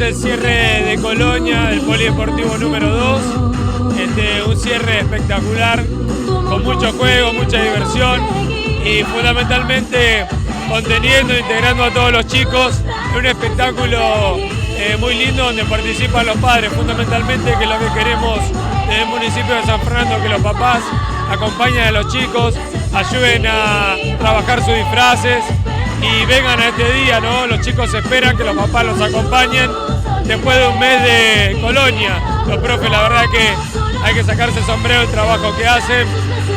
es el cierre de Colonia, del polideportivo número 2. Un cierre espectacular, con mucho juego, mucha diversión y fundamentalmente conteniendo e integrando a todos los chicos en un espectáculo muy lindo donde participan los padres, fundamentalmente, que es lo que queremos desde el municipio de San Fernando, que los papás acompañen a los chicos, ayuden a trabajar sus disfraces y vengan a este día, ¿no? Los chicos esperan que los papás los acompañen después de un mes de Colonia. Los profes, la verdad que hay que sacarse el sombrero del trabajo que hacen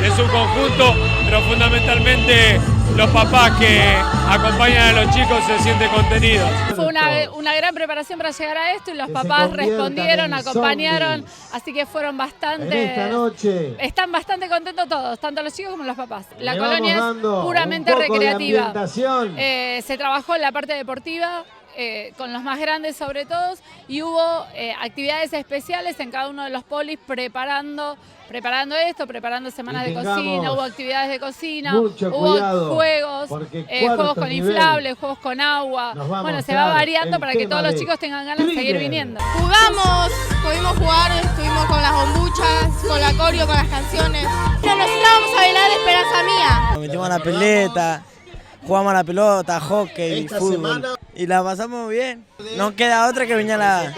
en su conjunto, pero fundamentalmente los papás que acompañan a los chicos se sienten contenidos. Fue una gran preparación para llegar a esto y los papás respondieron, acompañaron, así que fueron están bastante contentos todos, tanto los chicos como los papás. La colonia es puramente recreativa. Se trabajó en la parte deportiva, con los más grandes sobre todo, y hubo actividades especiales en cada uno de los polis preparando semanas de cocina, hubo actividades de cocina, hubo juegos con inflables, juegos con agua. Bueno, se va variando para que todos los chicos tengan ganas de seguir viniendo. Jugamos, pudimos jugar, estuvimos con las bombuchas, con la coreo, con las canciones. Pero nos íbamos a bailar Esperanza Mía. Nos metimos a la pileta, jugamos a la pelota, hockey, fútbol. Y la pasamos bien. No queda otra que venir a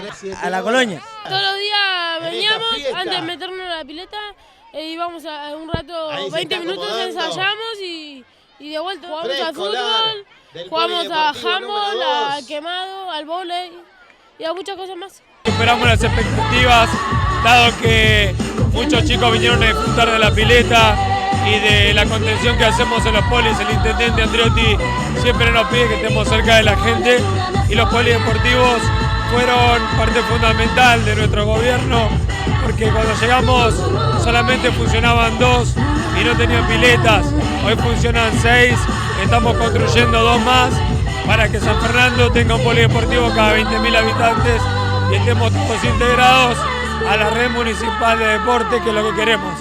la Colonia. Todos los días veníamos, antes de meternos en la pileta, íbamos a un rato, 20 minutos, ensayamos y de vuelta. Jugamos al fútbol, jugamos a handball, a quemado, al vóley y a muchas cosas más. Superamos las expectativas, dado que muchos chicos vinieron a disfrutar de la pileta y de la contención que hacemos en los polis. El intendente Andreotti siempre nos pide que estemos cerca de la gente y los polideportivos fueron parte fundamental de nuestro gobierno, porque cuando llegamos solamente funcionaban 2 y no tenían piletas. Hoy funcionan 6, estamos construyendo 2 más para que San Fernando tenga un polideportivo cada 20.000 habitantes y estemos todos integrados a la red municipal de deporte, que es lo que queremos.